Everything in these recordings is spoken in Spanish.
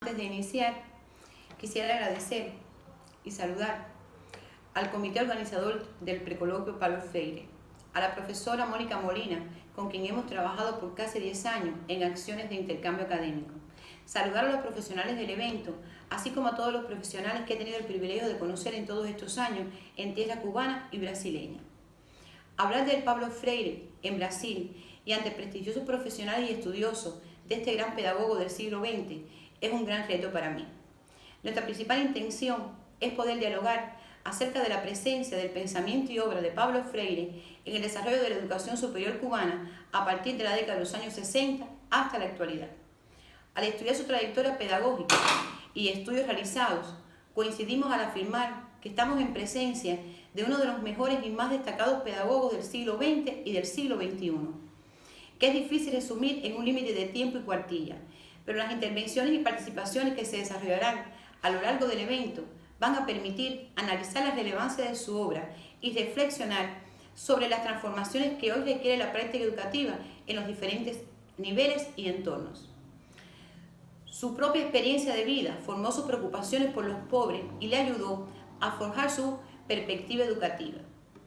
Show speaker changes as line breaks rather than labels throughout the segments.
Antes de iniciar, quisiera agradecer y saludar al comité organizador del precoloquio Pablo Freire, a la profesora Mónica Molina, con quien hemos trabajado por casi 10 años en acciones de intercambio académico. Saludar a los profesionales del evento, así como a todos los profesionales que he tenido el privilegio de conocer en todos estos años en tierra cubana y brasileña. Hablar del Pablo Freire en Brasil y ante prestigiosos profesionales y estudiosos de este gran pedagogo del siglo XX es un gran reto para mí. Nuestra principal intención es poder dialogar acerca de la presencia del pensamiento y obra de Pablo Freire en el desarrollo de la educación superior cubana a partir de la década de los años 60 hasta la actualidad. Al estudiar su trayectoria pedagógica y estudios realizados, coincidimos al afirmar que estamos en presencia de uno de los mejores y más destacados pedagogos del siglo XX y del siglo XXI, que es difícil resumir en un límite de tiempo y cuartilla, pero las intervenciones y participaciones que se desarrollarán a lo largo del evento van a permitir analizar la relevancia de su obra y reflexionar sobre las transformaciones que hoy requiere la práctica educativa en los diferentes niveles y entornos. Su propia experiencia de vida formó sus preocupaciones por los pobres y le ayudó a forjar su perspectiva educativa.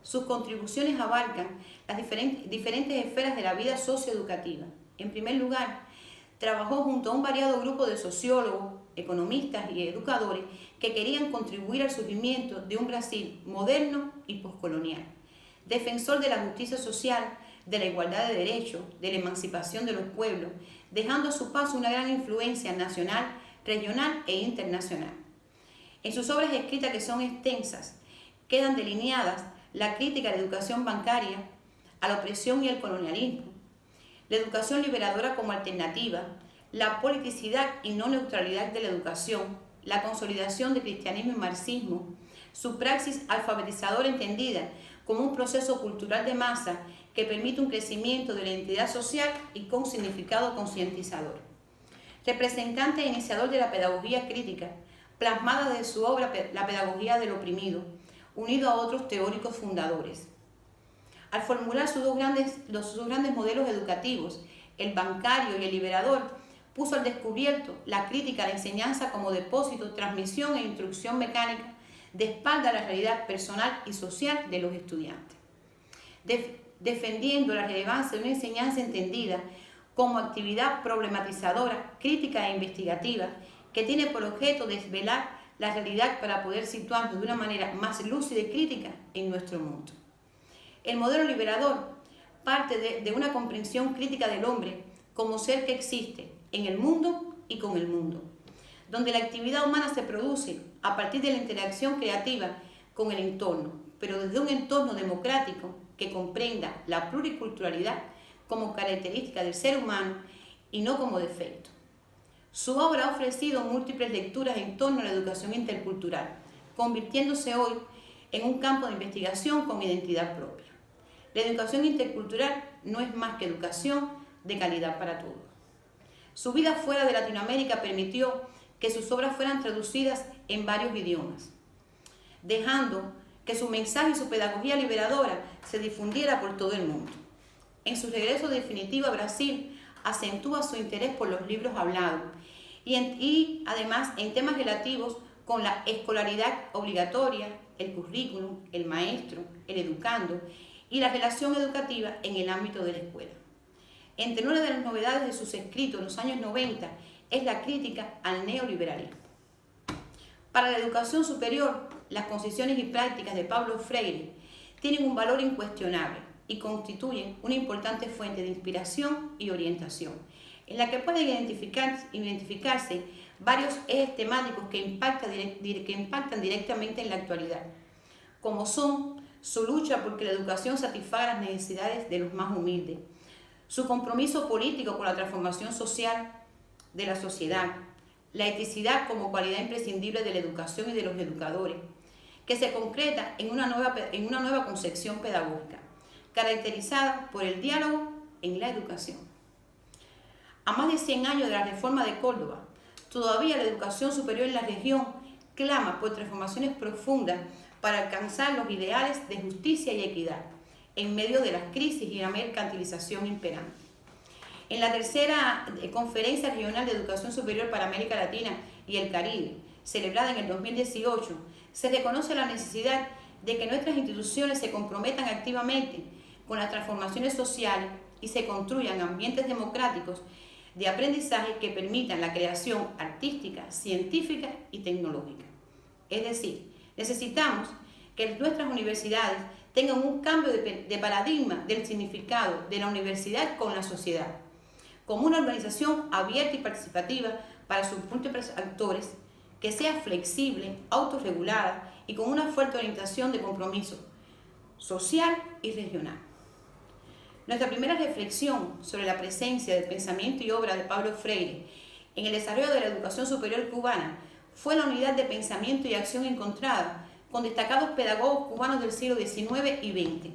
Sus contribuciones abarcan las diferentes esferas de la vida socioeducativa. En primer lugar, trabajó junto a un variado grupo de sociólogos, economistas y educadores que querían contribuir al surgimiento de un Brasil moderno y poscolonial, defensor de la justicia social, de la igualdad de derechos, de la emancipación de los pueblos, dejando a su paso una gran influencia nacional, regional e internacional. En sus obras escritas, que son extensas, quedan delineadas la crítica a la educación bancaria, a la opresión y el colonialismo, la educación liberadora como alternativa, la politicidad y no neutralidad de la educación, la consolidación del cristianismo y marxismo, su praxis alfabetizadora entendida como un proceso cultural de masa que permite un crecimiento de la identidad social y con significado concientizador. Representante e iniciador de la pedagogía crítica, plasmada de su obra La pedagogía del oprimido, unido a otros teóricos fundadores. Al formular sus dos grandes modelos educativos, el bancario y el liberador, puso al descubierto la crítica a la enseñanza como depósito, transmisión e instrucción mecánica de espalda a la realidad personal y social de los estudiantes, defendiendo la relevancia de una enseñanza entendida como actividad problematizadora, crítica e investigativa, que tiene por objeto desvelar la realidad para poder situarnos de una manera más lúcida y crítica en nuestro mundo. El modelo liberador parte de una comprensión crítica del hombre como ser que existe en el mundo y con el mundo, donde la actividad humana se produce a partir de la interacción creativa con el entorno, pero desde un entorno democrático que comprenda la pluriculturalidad como característica del ser humano y no como defecto. Su obra ha ofrecido múltiples lecturas en torno a la educación intercultural, convirtiéndose hoy en un campo de investigación con identidad propia. La educación intercultural no es más que educación de calidad para todos. Su vida fuera de Latinoamérica permitió que sus obras fueran traducidas en varios idiomas, dejando que su mensaje y su pedagogía liberadora se difundiera por todo el mundo. En su regreso definitivo a Brasil, acentúa su interés por los libros hablados y además en temas relativos con la escolaridad obligatoria, el currículum, el maestro, el educando y la relación educativa en el ámbito de la escuela. Entre una de las novedades de sus escritos en los años 90 es la crítica al neoliberalismo. Para la educación superior, las concepciones y prácticas de Pablo Freire tienen un valor incuestionable y constituyen una importante fuente de inspiración y orientación, en la que pueden identificarse varios ejes temáticos que impactan directamente en la actualidad, como son su lucha porque la educación satisfaga las necesidades de los más humildes, su compromiso político con la transformación social de la sociedad, la eticidad como cualidad imprescindible de la educación y de los educadores, que se concreta en una nueva concepción pedagógica, caracterizada por el diálogo en la educación. A más de 100 años de la reforma de Córdoba, todavía la educación superior en la región clama por transformaciones profundas para alcanzar los ideales de justicia y equidad en medio de las crisis y la mercantilización imperante. En la tercera Conferencia Regional de Educación Superior para América Latina y el Caribe, celebrada en el 2018, se reconoce la necesidad de que nuestras instituciones se comprometan activamente con las transformaciones sociales y se construyan ambientes democráticos de aprendizaje que permitan la creación artística, científica y tecnológica. Es decir, necesitamos que nuestras universidades tengan un cambio de paradigma del significado de la universidad con la sociedad, como una organización abierta y participativa para sus múltiples actores, que sea flexible, autorregulada y con una fuerte orientación de compromiso social y regional. Nuestra primera reflexión sobre la presencia del pensamiento y obra de Pablo Freire en el desarrollo de la educación superior cubana fue la unidad de pensamiento y acción encontrada con destacados pedagogos cubanos del siglo XIX y XX,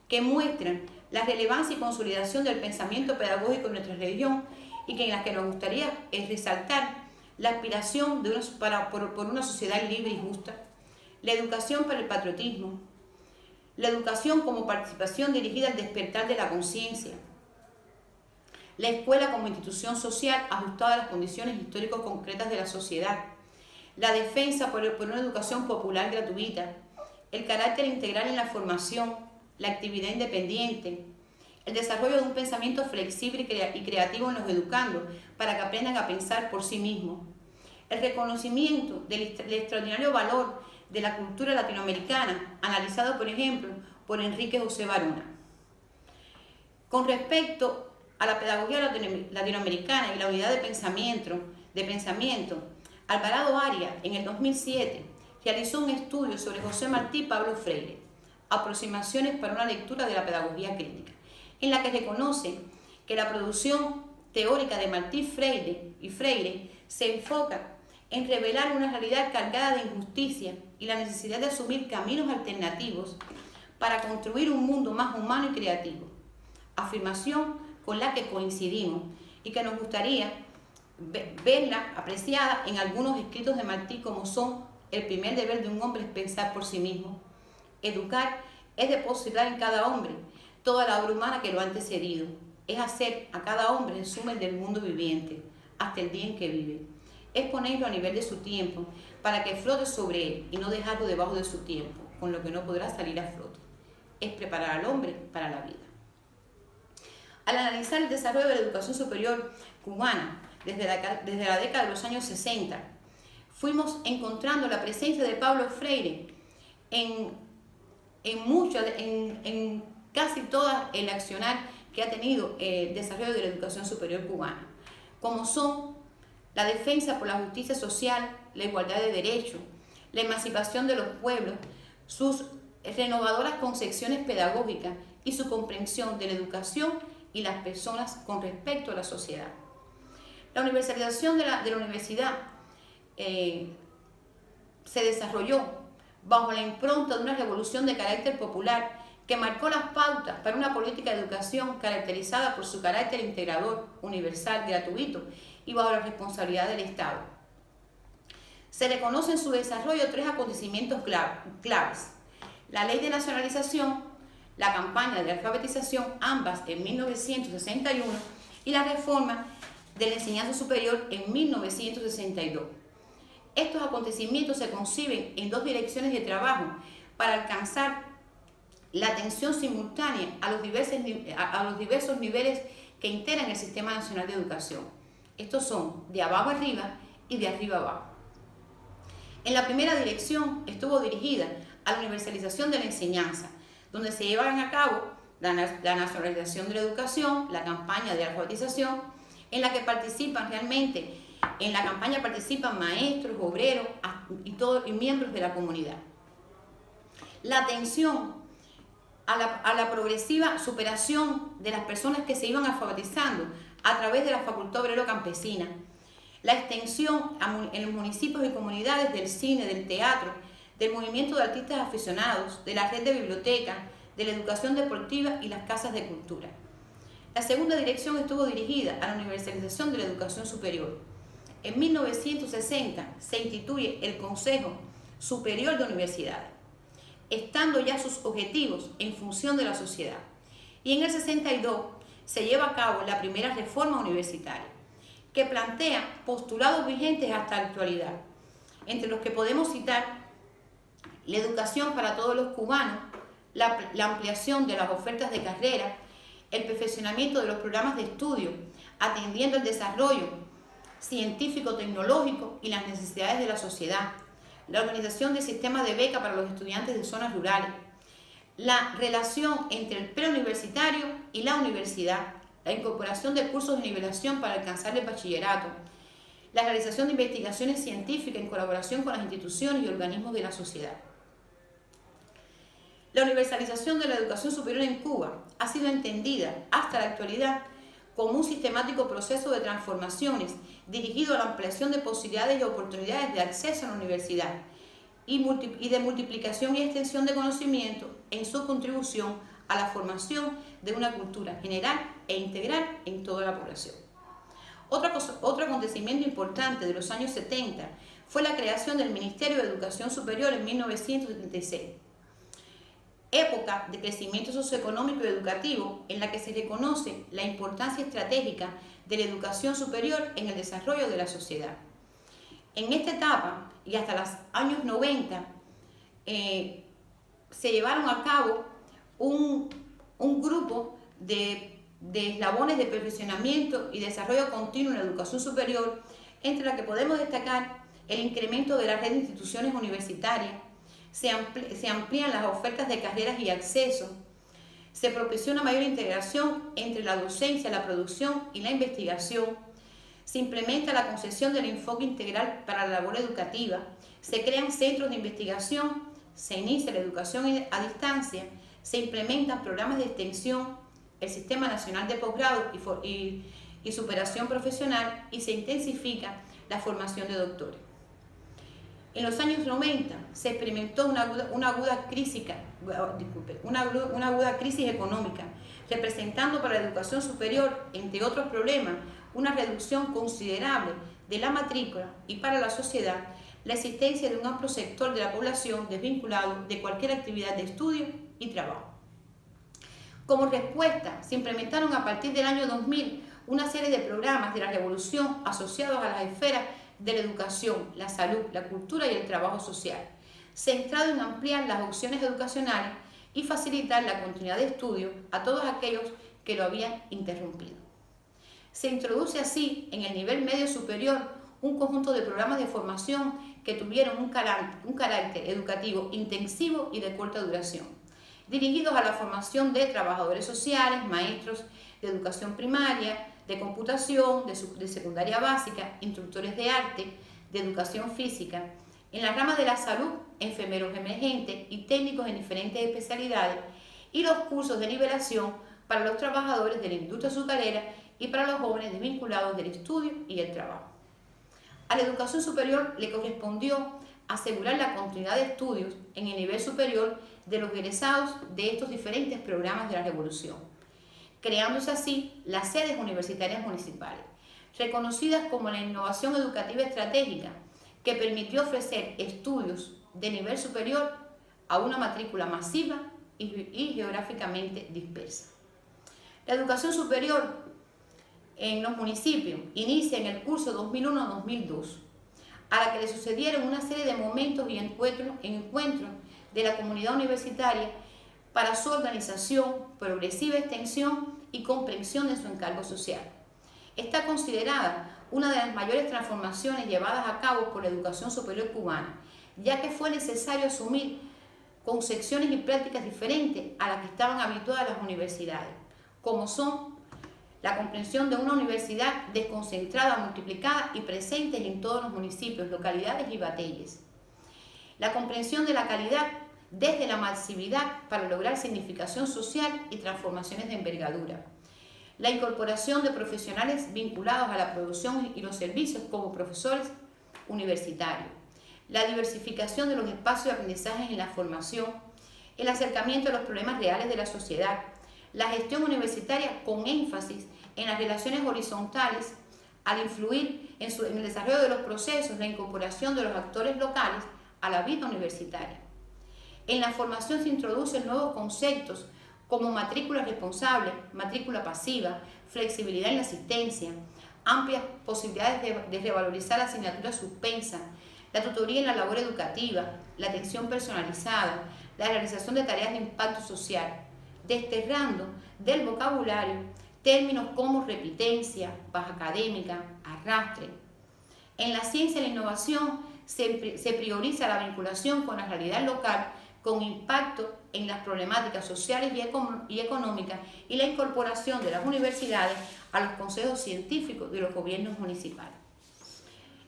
que muestran la relevancia y consolidación del pensamiento pedagógico en nuestra región y que en las que nos gustaría resaltar la aspiración por una sociedad libre y justa, la educación para el patriotismo, la educación como participación dirigida al despertar de la conciencia, la escuela como institución social ajustada a las condiciones históricas concretas de la sociedad, la defensa por una educación popular gratuita, el carácter integral en la formación, la actividad independiente, el desarrollo de un pensamiento flexible y creativo en los educandos para que aprendan a pensar por sí mismos, el reconocimiento del extraordinario valor de la cultura latinoamericana, analizado por ejemplo por Enrique José Varona. Con respecto a la pedagogía latinoamericana y la unidad de pensamiento, Alvarado Arias en el 2007 realizó un estudio sobre José Martí y Pablo Freire, aproximaciones para una lectura de la pedagogía crítica, en la que reconoce que la producción teórica de Martí y Freire se enfoca en revelar una realidad cargada de injusticia y la necesidad de asumir caminos alternativos para construir un mundo más humano y creativo, afirmación con la que coincidimos y que nos gustaría verla apreciada en algunos escritos de Martí, como son: el primer deber de un hombre es pensar por sí mismo, educar es depositar en cada hombre toda la obra humana que lo ha antecedido, es hacer a cada hombre resumen del mundo viviente hasta el día en que vive, es ponerlo a nivel de su tiempo para que flote sobre él y no dejarlo debajo de su tiempo, con lo que no podrá salir a flote, es preparar al hombre para la vida. Al analizar el desarrollo de la educación superior cubana desde la década de los años 60, fuimos encontrando la presencia de Pablo Freire en casi todo el accionar que ha tenido el desarrollo de la educación superior cubana, como son la defensa por la justicia social, la igualdad de derechos, la emancipación de los pueblos, sus renovadoras concepciones pedagógicas y su comprensión de la educación y las personas con respecto a la sociedad. La universalización de la universidad se desarrolló bajo la impronta de una revolución de carácter popular que marcó las pautas para una política de educación caracterizada por su carácter integrador, universal, gratuito y bajo la responsabilidad del Estado. Se reconocen en su desarrollo tres acontecimientos claves: la ley de nacionalización, la campaña de alfabetización, ambas en 1961, y la reforma de la enseñanza superior en 1962. Estos acontecimientos se conciben en dos direcciones de trabajo para alcanzar la atención simultánea a los diversos niveles que integran el Sistema Nacional de Educación. Estos son de abajo arriba y de arriba abajo. En la primera dirección estuvo dirigida a la universalización de la enseñanza, donde se llevan a cabo la nacionalización de la educación, la campaña de alfabetización, en la que participan realmente, en la campaña participan maestros, obreros y miembros de la comunidad. La atención a la progresiva superación de las personas que se iban alfabetizando a través de la Facultad Obrero Campesina, la extensión en los municipios y comunidades del cine, del teatro, del movimiento de artistas aficionados, de la red de bibliotecas, de la educación deportiva y las casas de cultura. La segunda dirección estuvo dirigida a la universalización de la educación superior. En 1960 se instituye el Consejo Superior de Universidades, estando ya sus objetivos en función de la sociedad. Y en el 62 se lleva a cabo la primera reforma universitaria, que plantea postulados vigentes hasta la actualidad, entre los que podemos citar la educación para todos los cubanos, la ampliación de las ofertas de carrera, el perfeccionamiento de los programas de estudio, atendiendo el desarrollo científico-tecnológico y las necesidades de la sociedad, la organización de sistemas de beca para los estudiantes de zonas rurales, la relación entre el preuniversitario y la universidad, la incorporación de cursos de nivelación para alcanzar el bachillerato, la realización de investigaciones científicas en colaboración con las instituciones y organismos de la sociedad. La universalización de la educación superior en Cuba ha sido entendida hasta la actualidad como un sistemático proceso de transformaciones dirigido a la ampliación de posibilidades y oportunidades de acceso a la universidad y de multiplicación y extensión de conocimiento en su contribución a la formación de una cultura general e integral en toda la población. Otro acontecimiento importante de los años 70 fue la creación del Ministerio de Educación Superior en 1976. Época de crecimiento socioeconómico y educativo en la que se reconoce la importancia estratégica de la educación superior en el desarrollo de la sociedad. En esta etapa y hasta los años 90 se llevaron a cabo un grupo de eslabones de perfeccionamiento y desarrollo continuo en la educación superior, entre las que podemos destacar el incremento de la red de instituciones universitarias. Se amplían las ofertas de carreras y acceso, se propicia una mayor integración entre la docencia, la producción y la investigación, se implementa la concepción del enfoque integral para la labor educativa, se crean centros de investigación, se inicia la educación a distancia, se implementan programas de extensión, el Sistema Nacional de Posgrado y Superación Profesional y se intensifica la formación de doctores. En los años 90 se experimentó una aguda crisis económica, representando para la educación superior, entre otros problemas, una reducción considerable de la matrícula y para la sociedad la existencia de un amplio sector de la población desvinculado de cualquier actividad de estudio y trabajo. Como respuesta, se implementaron a partir del año 2000 una serie de programas de la revolución asociados a las esferas de la educación, la salud, la cultura y el trabajo social, centrado en ampliar las opciones educacionales y facilitar la continuidad de estudio a todos aquellos que lo habían interrumpido. Se introduce así en el nivel medio superior un conjunto de programas de formación que tuvieron un carácter educativo intensivo y de corta duración, dirigidos a la formación de trabajadores sociales, maestros de educación primaria, de computación, de secundaria básica, instructores de arte, de educación física, en las ramas de la salud, enfermeros emergentes y técnicos en diferentes especialidades, y los cursos de nivelación para los trabajadores de la industria azucarera y para los jóvenes desvinculados del estudio y el trabajo. A la educación superior le correspondió asegurar la continuidad de estudios en el nivel superior de los egresados de estos diferentes programas de la revolución, creándose así las sedes universitarias municipales, reconocidas como la innovación educativa estratégica, que permitió ofrecer estudios de nivel superior a una matrícula masiva y geográficamente dispersa. La educación superior en los municipios inicia en el curso 2001-2002, a la que le sucedieron una serie de momentos y encuentros de la comunidad universitaria para su organización, progresiva extensión y comprensión de su encargo social. Está considerada una de las mayores transformaciones llevadas a cabo por la educación superior cubana, ya que fue necesario asumir concepciones y prácticas diferentes a las que estaban habituadas las universidades, como son la comprensión de una universidad desconcentrada, multiplicada y presente en todos los municipios, localidades y batalles. La comprensión de la calidad desde la masividad para lograr significación social y transformaciones de envergadura. La incorporación de profesionales vinculados a la producción y los servicios como profesores universitarios. La diversificación de los espacios de aprendizaje en la formación. El acercamiento a los problemas reales de la sociedad. La gestión universitaria con énfasis en las relaciones horizontales al influir en el desarrollo de los procesos, la incorporación de los actores locales a la vida universitaria. En la formación se introducen nuevos conceptos como matrícula responsable, matrícula pasiva, flexibilidad en la asistencia, amplias posibilidades de revalorizar asignaturas suspensas, la tutoría en la labor educativa, la atención personalizada, la realización de tareas de impacto social, desterrando del vocabulario términos como repitencia, baja académica, arrastre. En la ciencia y la innovación se prioriza la vinculación con la realidad local con impacto en las problemáticas sociales y económicas y la incorporación de las universidades a los consejos científicos de los gobiernos municipales.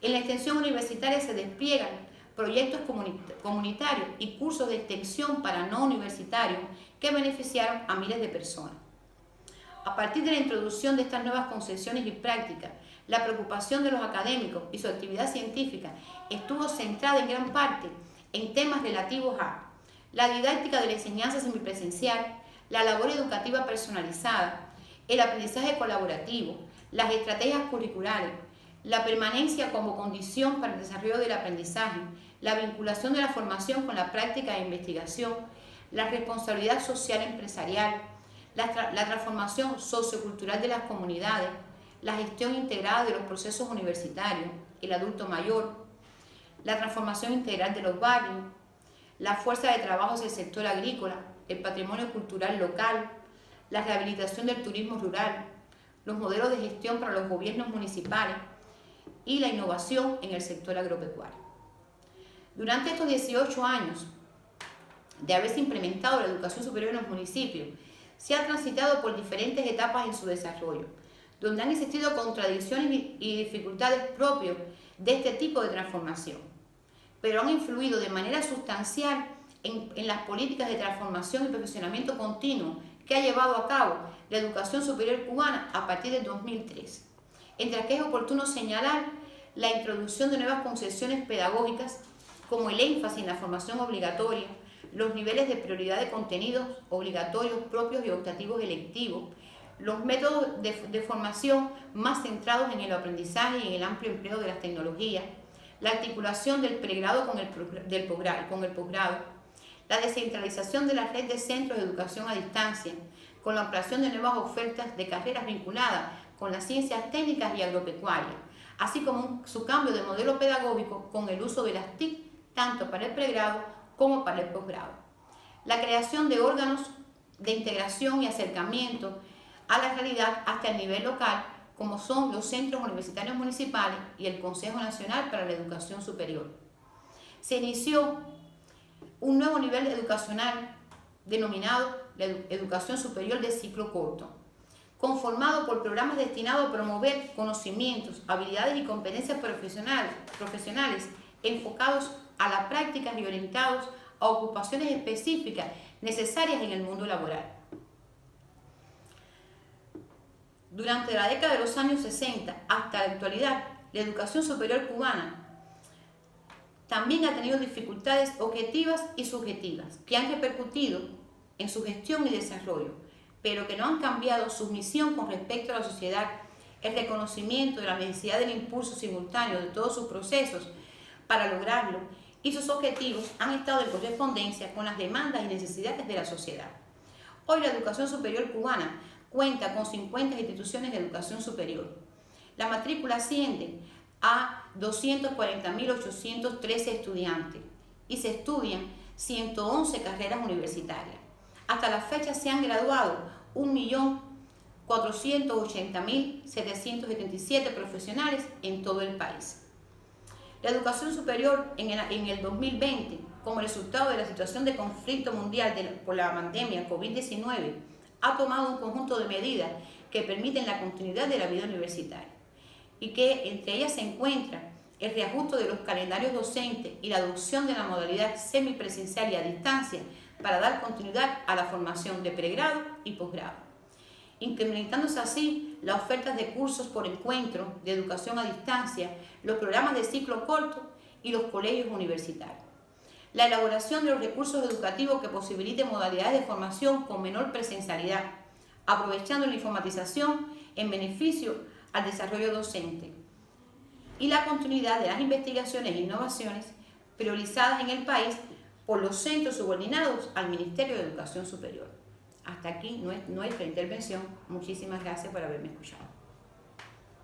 En la extensión universitaria se despliegan proyectos comunitarios y cursos de extensión para no universitarios que beneficiaron a miles de personas. A partir de la introducción de estas nuevas concepciones y prácticas, la preocupación de los académicos y su actividad científica estuvo centrada en gran parte en temas relativos a la didáctica de la enseñanza semipresencial, la labor educativa personalizada, el aprendizaje colaborativo, las estrategias curriculares, la permanencia como condición para el desarrollo del aprendizaje, la vinculación de la formación con la práctica de investigación, la responsabilidad social empresarial, la transformación sociocultural de las comunidades, la gestión integrada de los procesos universitarios, el adulto mayor, la transformación integral de los barrios, la fuerza de trabajo del sector agrícola, el patrimonio cultural local, la rehabilitación del turismo rural, los modelos de gestión para los gobiernos municipales y la innovación en el sector agropecuario. Durante estos 18 años de haberse implementado la educación superior en los municipios, se ha transitado por diferentes etapas en su desarrollo, donde han existido contradicciones y dificultades propias de este tipo de transformación, pero han influido de manera sustancial en las políticas de transformación y perfeccionamiento continuo que ha llevado a cabo la educación superior cubana a partir del 2003, entre las que es oportuno señalar la introducción de nuevas concepciones pedagógicas como el énfasis en la formación obligatoria, los niveles de prioridad de contenidos obligatorios propios y optativos electivos, los métodos de formación más centrados en el aprendizaje y en el amplio empleo de las tecnologías, la articulación del pregrado con el posgrado, la descentralización de la red de centros de educación a distancia, con la ampliación de nuevas ofertas de carreras vinculadas con las ciencias técnicas y agropecuarias, así como su cambio de modelo pedagógico con el uso de las TIC tanto para el pregrado como para el posgrado. La creación de órganos de integración y acercamiento a la realidad hasta el nivel local, como son los centros universitarios municipales y el Consejo Nacional para la Educación Superior. Se inició un nuevo nivel educacional denominado la educación superior de ciclo corto, conformado por programas destinados a promover conocimientos, habilidades y competencias profesionales enfocados a las prácticas y orientados a ocupaciones específicas necesarias en el mundo laboral. Durante la década de los años 60 hasta la actualidad, la educación superior cubana también ha tenido dificultades objetivas y subjetivas que han repercutido en su gestión y desarrollo, pero que no han cambiado su misión con respecto a la sociedad, el reconocimiento de la necesidad del impulso simultáneo de todos sus procesos para lograrlo, y sus objetivos han estado en correspondencia con las demandas y necesidades de la sociedad. Hoy la educación superior cubana cuenta con 50 instituciones de educación superior. La matrícula asciende a 240.813 estudiantes y se estudian 111 carreras universitarias. Hasta la fecha se han graduado 1.480.777 profesionales en todo el país. La educación superior en el 2020, como resultado de la situación de conflicto mundial por la pandemia COVID-19, ha tomado un conjunto de medidas que permiten la continuidad de la vida universitaria y que entre ellas se encuentra el reajuste de los calendarios docentes y la adopción de la modalidad semipresencial y a distancia para dar continuidad a la formación de pregrado y posgrado, incrementándose así las ofertas de cursos por encuentro, de educación a distancia, los programas de ciclo corto y los colegios universitarios. La elaboración de los recursos educativos que posibiliten modalidades de formación con menor presencialidad, aprovechando la informatización en beneficio al desarrollo docente. Y la continuidad de las investigaciones e innovaciones priorizadas en el país por los centros subordinados al Ministerio de Educación Superior. Hasta aquí nuestra intervención. Muchísimas gracias por haberme escuchado.